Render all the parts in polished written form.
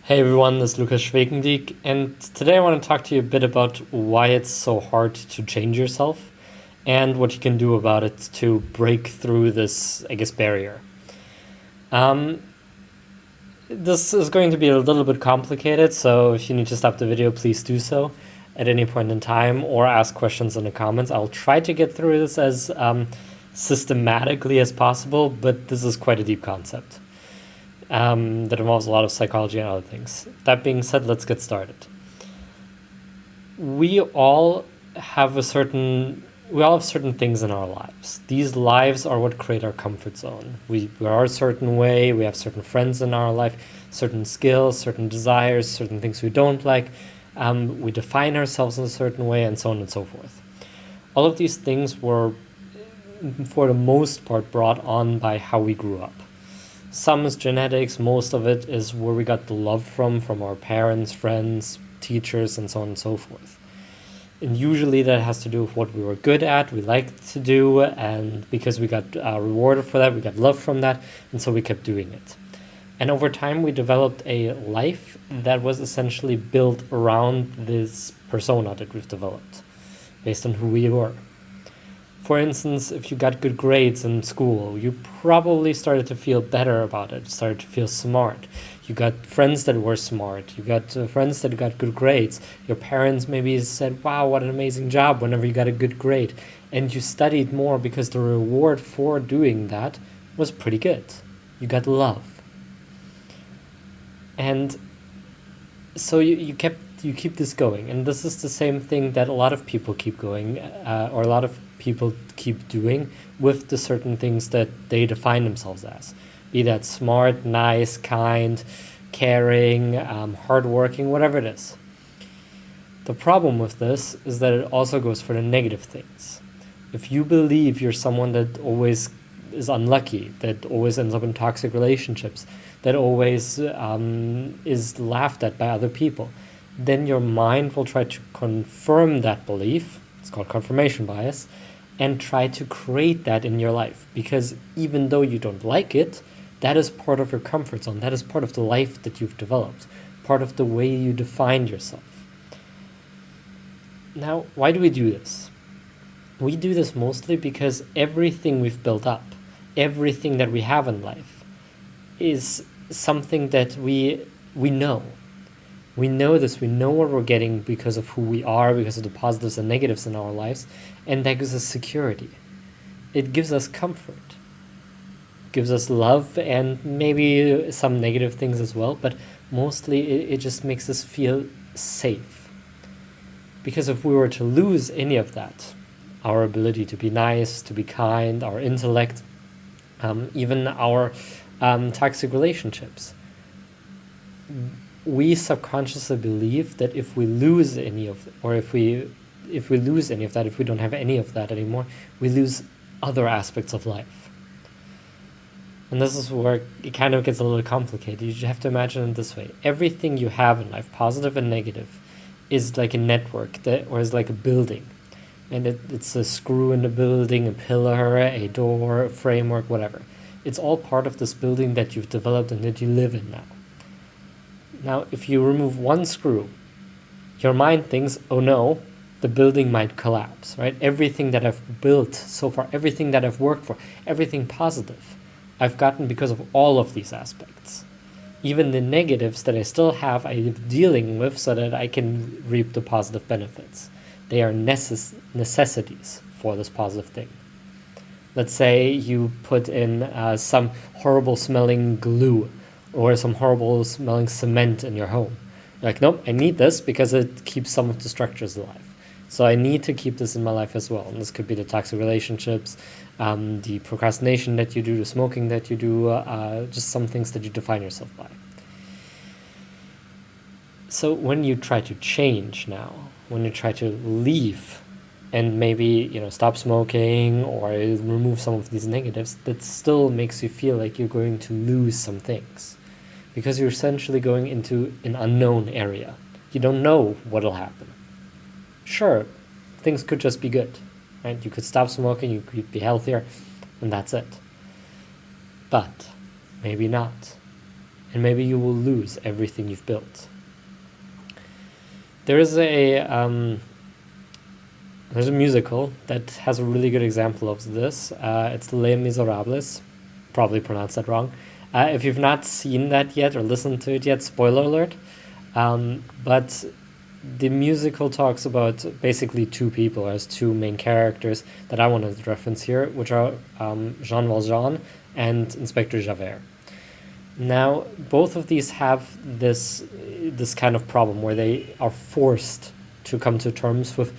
Hey everyone, this is Lukas Schwekendiek, and today I want to talk to you a bit about why it's so hard to change yourself and what you can do about it to break through this, barrier. Um, this is going to be a little bit complicated, so if you need to stop the video, please do so at any point in time or ask questions in the comments. I'll try to get through this as systematically as possible, but this is quite a deep concept. That involves a lot of psychology and other things. That being said, let's get started. We all have certain things in our lives. These lives are what create our comfort zone. We are a certain way, we have certain friends in our life, certain skills, certain desires, certain things we don't like. We define ourselves in a certain way, and so on and so forth. All of these things were, for the most part, brought on by how we grew up. Some is genetics, most of it is where we got the love from our parents, friends, teachers, and so on and so forth. And usually that has to do with what we were good at, we liked to do, and because we got rewarded for that, we got love from that, and so we kept doing it. And over time, we developed a life that was essentially built around this persona that we've developed, based on who we were. For instance, if you got good grades in school, you probably started to feel better about it, started to feel smart. You got friends that were smart. You got friends that got good grades. Your parents maybe said, wow, what an amazing job whenever you got a good grade. And you studied more because the reward for doing that was pretty good. You got love. And so you keep this going. And this is the same thing that a lot of people keep going, or a lot of people keep doing with the certain things that they define themselves as. Be that smart, nice, kind, caring, hardworking, whatever it is. The problem with this is that it also goes for the negative things. If you believe you're someone that always is unlucky, that always ends up in toxic relationships, that always is laughed at by other people, then your mind will try to confirm that belief. It's called confirmation bias, and try to create that in your life. Because even though you don't like it, that is part of your comfort zone. That is part of the life that you've developed, part of the way you define yourself. Now, why do we do this? We do this mostly because everything we've built up, everything that we have in life, is something that we know. We know this, we know what we're getting because of who we are, because of the positives and negatives in our lives, and that gives us security. It gives us comfort. It gives us love and maybe some negative things as well, but mostly it just makes us feel safe. Because if we were to lose any of that, our ability to be nice, to be kind, our intellect, even our toxic relationships, we subconsciously believe that if we lose any of, or if we lose any of that, if we don't have any of that anymore, we lose other aspects of life. And this is where it kind of gets a little complicated. You just have to imagine it this way. Everything you have in life, positive and negative, is like a network, or is like a building. And it's a screw in the building, a pillar, a door, a framework, whatever. It's all part of this building that you've developed and that you live in now. Now, if you remove one screw, your mind thinks, oh no, the building might collapse, right? Everything that I've built so far, everything that I've worked for, everything positive, I've gotten because of all of these aspects. Even the negatives that I still have, I'm dealing with so that I can reap the positive benefits. They are necessities for this positive thing. Let's say you put in some horrible smelling glue or some horrible smelling cement in your home. You're like, nope, I need this because it keeps some of the structures alive. So I need to keep this in my life as well. And this could be the toxic relationships, the procrastination that you do, the smoking that you do, just some things that you define yourself by. So when you try to change now, when you try to leave and maybe, stop smoking or remove some of these negatives, that still makes you feel like you're going to lose some things. Because you're essentially going into an unknown area. You don't know what'll happen. Sure, things could just be good, right? You could stop smoking, you could be healthier, and that's it. But maybe not. and maybe you will lose everything you've built. There's a musical that has a really good example of this. It's Les Miserables. Probably pronounced that wrong. If you've not seen that yet or listened to it yet, spoiler alert. But the musical talks about basically two people as two main characters that I wanted to reference here, which are Jean Valjean and Inspector Javert. Now, both of these have this kind of problem where they are forced to come to terms with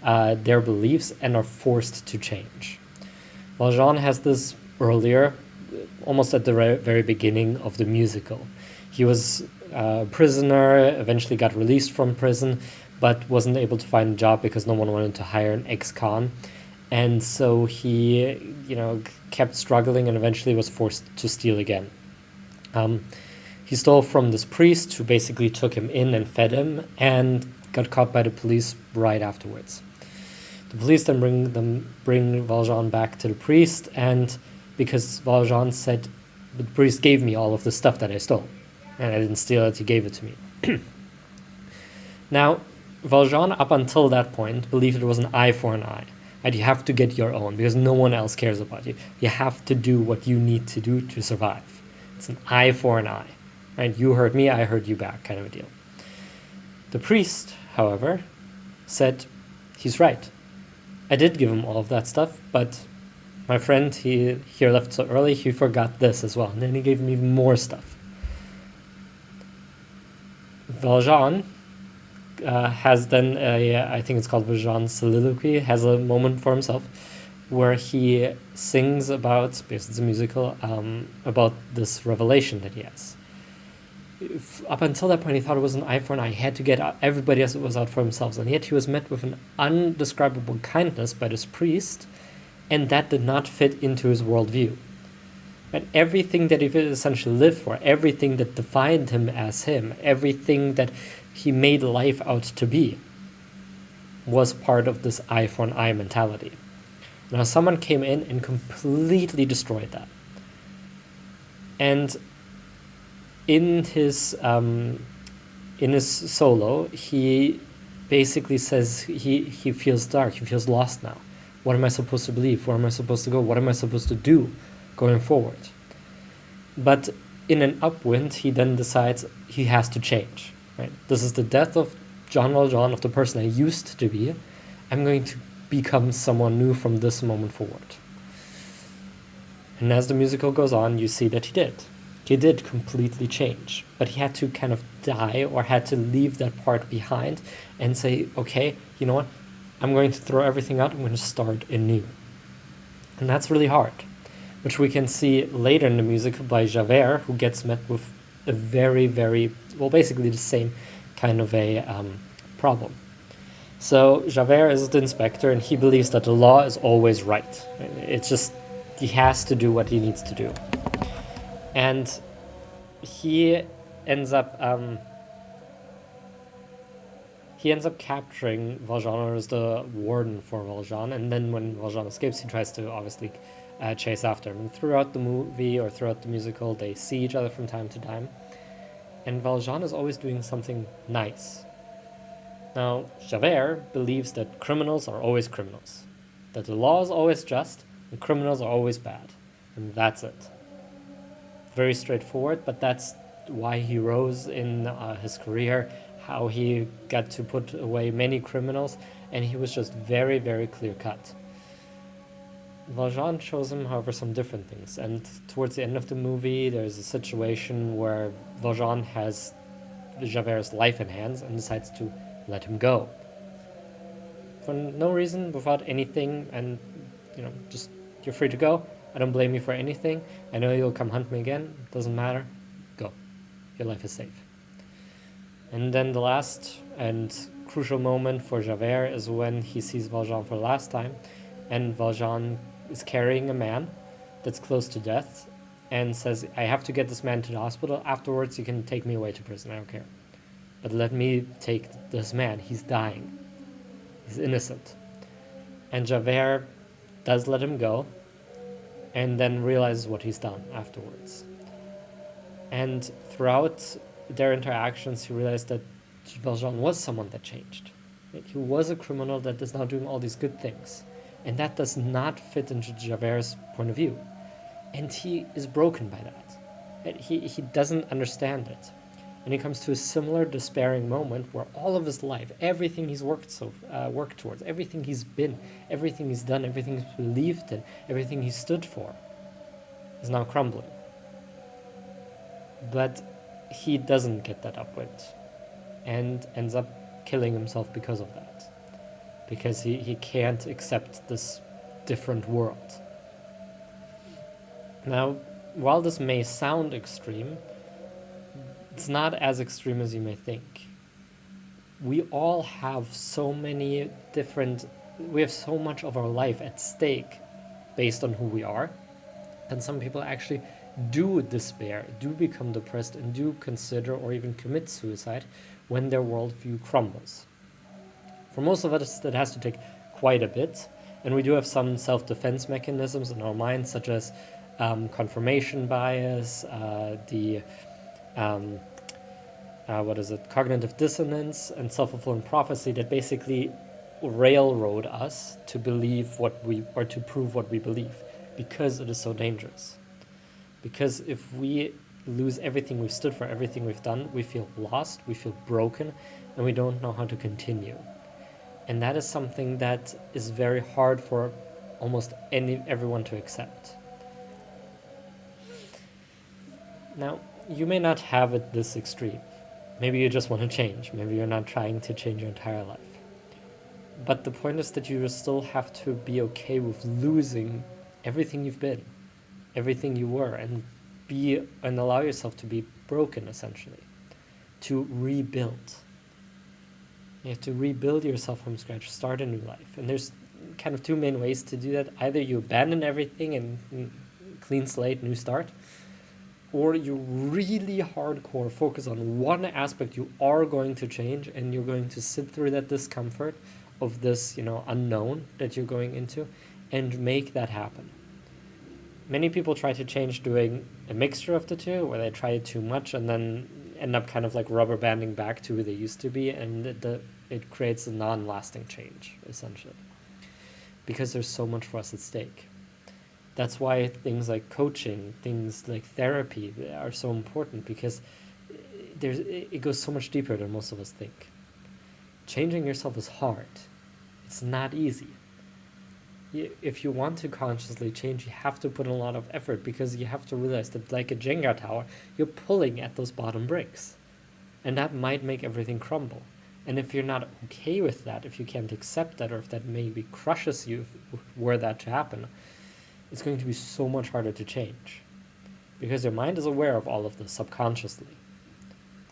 their beliefs and are forced to change. Valjean has this earlier, almost at the very beginning of the musical. He was a prisoner, eventually got released from prison, but wasn't able to find a job because no one wanted to hire an ex-con. And so he, kept struggling and eventually was forced to steal again. He stole from this priest who basically took him in and fed him and got caught by the police right afterwards. The police then bring Valjean back to the priest, and because Valjean said, the priest gave me all of the stuff that I stole, and I didn't steal it, he gave it to me. Now, Valjean, up until that point, believed it was an eye for an eye. And you have to get your own, because no one else cares about you. You have to do what you need to do to survive. It's an eye for an eye. Right? You hurt me, I hurt you back, kind of a deal. The priest, however, said, he's right. I did give him all of that stuff, but my friend, he left so early, he forgot this as well. And then he gave me even more stuff. Valjean has then I think it's called Valjean's soliloquy, has a moment for himself where he sings about, because it's a musical, about this revelation that he has. Up until that point, he thought it was an eye for an eye. He had to get everybody else was out for themselves. And yet he was met with an undescribable kindness by this priest, and that did not fit into his worldview. And everything that he essentially lived for, everything that defined him as him, everything that he made life out to be, was part of this eye for an eye mentality. Now someone came in and completely destroyed that. And in his solo, he basically says he feels dark, he feels lost now. What am I supposed to believe? Where am I supposed to go? What am I supposed to do going forward? But in an upwind, he then decides he has to change. Right? This is the death of Jean Valjean, of the person I used to be. I'm going to become someone new from this moment forward. And as the musical goes on, you see that he did. He did completely change. But he had to kind of die, or had to leave that part behind and say, okay, you know what? I'm going to throw everything out. I'm going to start anew. And that's really hard, which we can see later in the music by Javert, who gets met with a very, very, basically the same kind of a problem. So Javert is the inspector, and he believes that the law is always right. It's just, he has to do what he needs to do. And he ends up capturing Valjean, or is the warden for Valjean, and then when Valjean escapes, he tries to obviously chase after him. And throughout the movie, or throughout the musical, they see each other from time to time, and Valjean is always doing something nice. Now, Javert believes that criminals are always criminals, that the law is always just, and criminals are always bad, and that's it. Very straightforward, but that's why he rose in his career, how he got to put away many criminals, and he was just very, very clear-cut. Valjean shows him, however, some different things, and towards the end of the movie, there's a situation where Valjean has Javert's life in hands and decides to let him go. For no reason, without anything, and, just, you're free to go. I don't blame you for anything. I know you'll come hunt me again. Doesn't matter. Go. Your life is safe. And then the last and crucial moment for Javert is when he sees Valjean for the last time, and Valjean is carrying a man that's close to death and says, I have to get this man to the hospital. Afterwards, you can take me away to prison. I don't care. But let me take this man. He's dying. He's innocent. And Javert does let him go, and then realizes what he's done afterwards. And throughout their interactions, he realized that Valjean was someone that changed. He was a criminal that is now doing all these good things. And that does not fit into Javert's point of view. And he is broken by that. He doesn't understand it. And he comes to a similar despairing moment where all of his life, everything he's worked towards, everything he's been, everything he's done, everything he's believed in, everything he stood for, is now crumbling. But he doesn't get that upwind and ends up killing himself because of that. Because he can't accept this different world. Now, while this may sound extreme, it's not as extreme as you may think. We all have so many we have so much of our life at stake based on who we are. And some people actually do despair, do become depressed, and do consider or even commit suicide when their worldview crumbles. For most of us, that has to take quite a bit, and we do have some self-defense mechanisms in our minds, such as confirmation bias, cognitive dissonance, and self-fulfilling prophecy that basically railroad us to believe to prove what we believe, because it is so dangerous. Because if we lose everything we've stood for, everything we've done, we feel lost, we feel broken, and we don't know how to continue. And that is something that is very hard for almost everyone to accept. Now, you may not have it this extreme. Maybe you just want to change. Maybe you're not trying to change your entire life. But the point is that you still have to be okay with losing everything you've been, everything you were, and allow yourself to be broken, essentially, to rebuild. You have to rebuild yourself from scratch, start a new life. And there's kind of two main ways to do that. Either you abandon everything and clean slate, new start, or you really hardcore focus on one aspect you are going to change, and you're going to sit through that discomfort of this, unknown that you're going into, and make that happen. Many people try to change doing a mixture of the two, where they try it too much and then end up kind of like rubber banding back to who they used to be, and it creates a non-lasting change, essentially, because there's so much for us at stake. That's why things like coaching, things like therapy are so important, because it goes so much deeper than most of us think. Changing yourself is hard. It's not easy. If you want to consciously change, you have to put in a lot of effort, because you have to realize that, like a Jenga tower, you're pulling at those bottom bricks. And that might make everything crumble. And if you're not okay with that, if you can't accept that, or if that maybe crushes you, were that to happen, it's going to be so much harder to change, because your mind is aware of all of this subconsciously.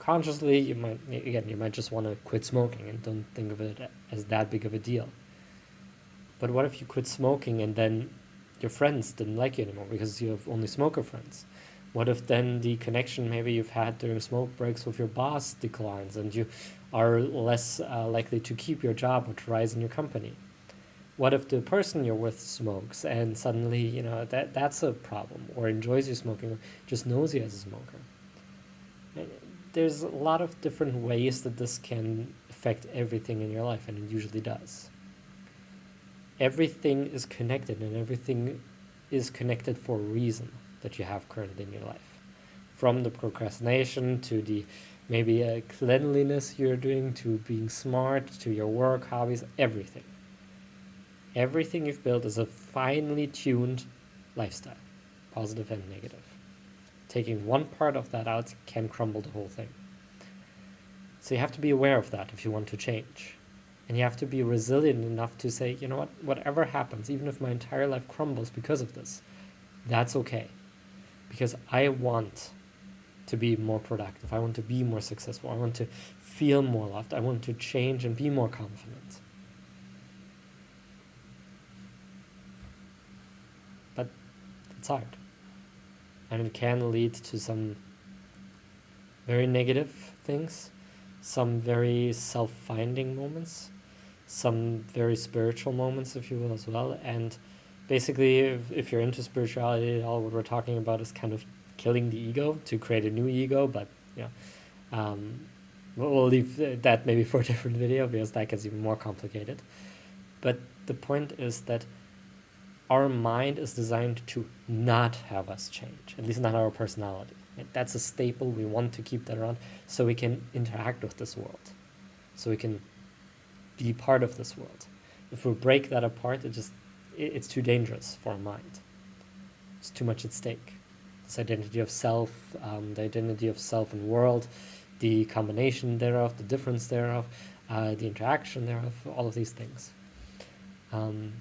Consciously, you might just want to quit smoking and don't think of it as that big of a deal. But what if you quit smoking and then your friends didn't like you anymore because you have only smoker friends? What if then the connection maybe you've had during smoke breaks with your boss declines, and you are less likely to keep your job or to rise in your company? What if the person you're with smokes, and suddenly, that's a problem, or enjoys you smoking, or just knows you as a smoker? There's a lot of different ways that this can affect everything in your life, and it usually does. Everything is connected, and everything is connected for a reason that you have currently in your life. From the procrastination to the maybe a cleanliness you're doing, to being smart, to your work, hobbies, everything. Everything you've built is a finely tuned lifestyle, positive and negative. Taking one part of that out can crumble the whole thing. So you have to be aware of that if you want to change. And you have to be resilient enough to say, whatever happens, even if my entire life crumbles because of this, that's okay. Because I want to be more productive. I want to be more successful. I want to feel more loved. I want to change and be more confident. But it's hard. And it can lead to some very negative things, some very self-finding moments, some very spiritual moments, if you will, as well. And basically, if you're into spirituality at all, what we're talking about is kind of killing the ego to create a new ego, but we'll leave that maybe for a different video because that gets even more complicated. But the point is that our mind is designed to not have us change, at least not our personality. That's a staple. We want to keep that around so we can interact with this world, so we can be part of this world. If we break that apart, it's too dangerous for our mind. It's too much at stake. This identity of self, the identity of self and world, the combination thereof, the difference thereof, the interaction thereof, all of these things. And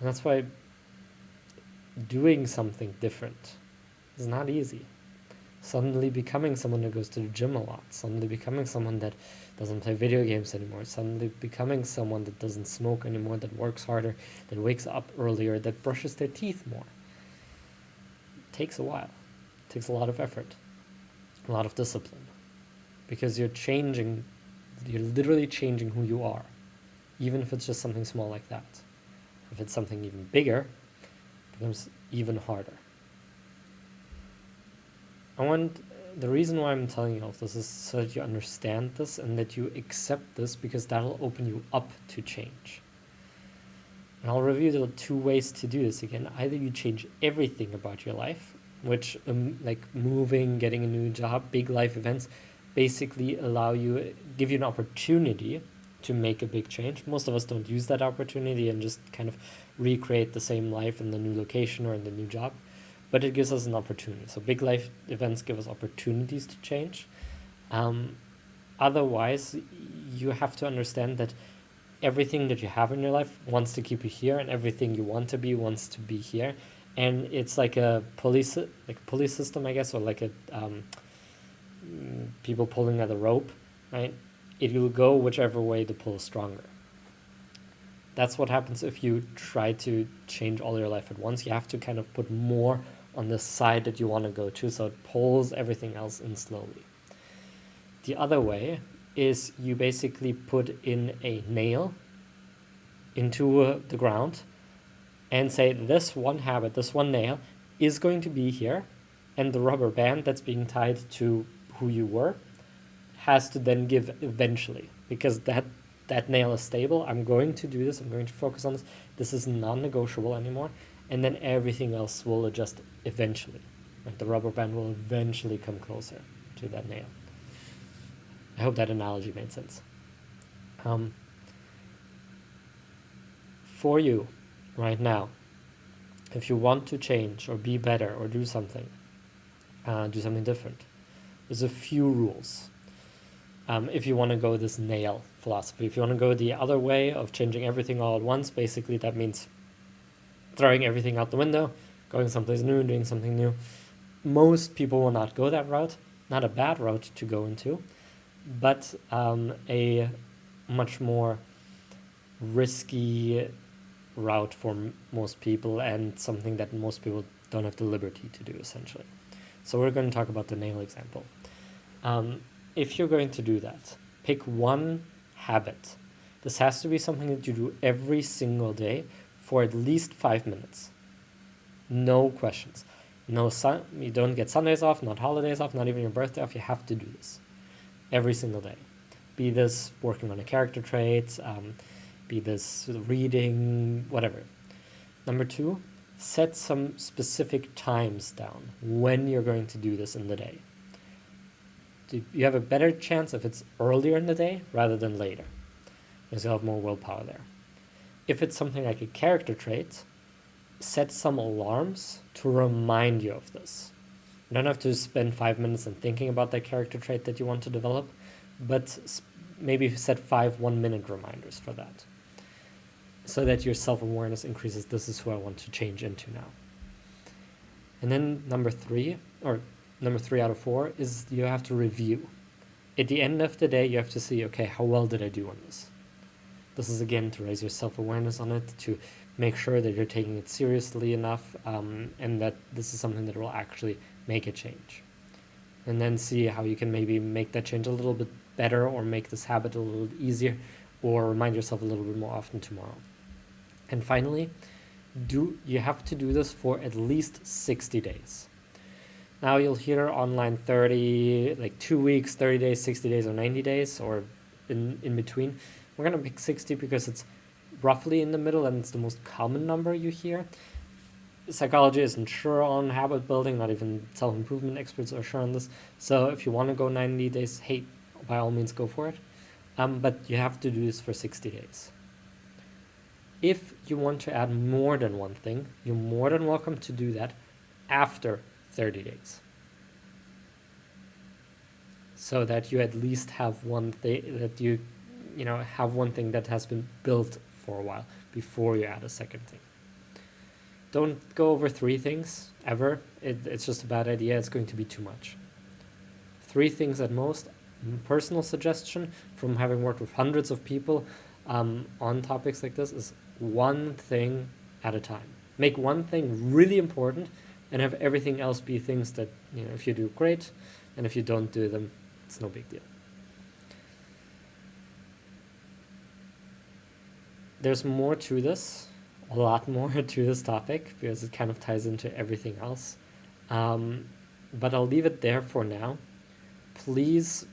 that's why doing something different is not easy. Suddenly becoming someone that goes to the gym a lot, suddenly becoming someone that doesn't play video games anymore, suddenly becoming someone that doesn't smoke anymore, that works harder, that wakes up earlier, that brushes their teeth more. It takes a while. It takes a lot of effort, a lot of discipline, because you're literally changing who you are, even if it's just something small like that. If it's something even bigger, it becomes even harder. The reason why I'm telling you all of this is so that you understand this and that you accept this, because that'll open you up to change. And I'll review the 2 ways to do this again. Either you change everything about your life, which like moving, getting a new job, big life events, basically give you an opportunity to make a big change. Most of us don't use that opportunity and just kind of recreate the same life in the new location or in the new job. But it gives us an opportunity. So big life events give us opportunities to change. Otherwise, you have to understand that everything that you have in your life wants to keep you here, and everything you want to be wants to be here. And it's like a police system, I guess, or like a people pulling at a rope, right? It will go whichever way the pull is stronger. That's what happens if you try to change all your life at once. You have to kind of put more on the side that you want to go to, so it pulls everything else in slowly. The other way is you basically put in a nail into the ground and say this one habit, this one nail is going to be here, and the rubber band that's being tied to who you were has to then give eventually, because that nail is stable. I'm going to do this. I'm going to focus on this. This is non-negotiable anymore. And then everything else will adjust eventually. Right? The rubber band will eventually come closer to that nail. I hope that analogy made sense. For you, right now, if you want to change or be better or do something different, there's a few rules. If you want to go this nail philosophy, if you want to go the other way of changing everything all at once, basically that means throwing everything out the window, going someplace new, doing something new. Most people will not go that route. Not a bad route to go into, but a much more risky route for most people, and something that most people don't have the liberty to do, essentially. So we're going to talk about the nail example. If you're going to do that, pick one habit. This has to be something that you do every single day for at least 5 minutes. No questions. You don't get Sundays off, not holidays off, not even your birthday off. You have to do this every single day. Be this working on a character trait, be this reading, whatever. Number 2, set some specific times down when you're going to do this in the day. You have a better chance if it's earlier in the day rather than later, because you'll have more willpower there. If it's something like a character trait, set some alarms to remind you of this. You don't have to spend 5 minutes in thinking about that character trait that you want to develop, but maybe set 5 1-minute reminders for that, so that your self-awareness increases. This is who I want to change into now. And then number 3 out of 4 is you have to review. At the end of the day, you have to see, okay, how well did I do on this? This is, again, to raise your self-awareness on it, to make sure that you're taking it seriously enough, and that this is something that will actually make a change. And then see how you can maybe make that change a little bit better, or make this habit a little easier, or remind yourself a little bit more often tomorrow. And finally, you have to do this for at least 60 days. Now you'll hear online 30, like 2 weeks, 30 days, 60 days, or 90 days, or in between. We're going to pick 60 because it's roughly in the middle and it's the most common number you hear. Psychology isn't sure on habit building, not even self-improvement experts are sure on this. So if you want to go 90 days, hey, by all means go for it. But you have to do this for 60 days. If you want to add more than one thing, you're more than welcome to do that after 30 days. So that you at least have one thing that you have one thing that has been built for a while before you add a second thing. Don't go over 3 things ever. It's just a bad idea. It's going to be too much. 3 things at most. Personal suggestion from having worked with hundreds of people on topics like this is 1 thing at a time. Make 1 thing really important and have everything else be things that, if you do, great, and if you don't do them, it's no big deal. There's more to this, a lot more to this topic, because it kind of ties into everything else. But I'll leave it there for now. Please,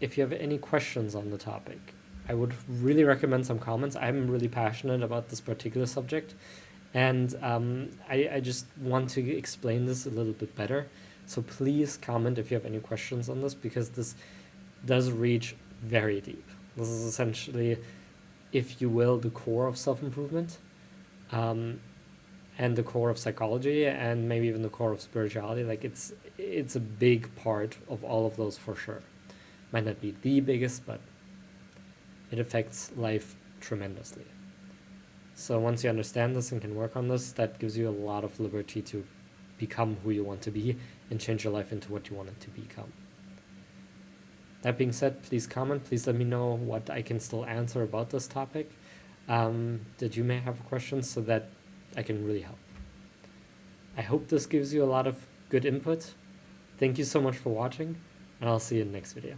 if you have any questions on the topic, I would really recommend some comments. I'm really passionate about this particular subject, and I just want to explain this a little bit better. So please comment if you have any questions on this, because this does reach very deep. This is essentially, if you will, the core of self-improvement, and the core of psychology, and maybe even the core of spirituality. Like it's a big part of all of those for sure. Might not be the biggest, but it affects life tremendously. So once you understand this and can work on this, that gives you a lot of liberty to become who you want to be and change your life into what you want it to become. That being said, please comment. Please let me know what I can still answer about this topic, that you may have questions, so that I can really help. I hope this gives you a lot of good input. Thank you so much for watching, and I'll see you in the next video.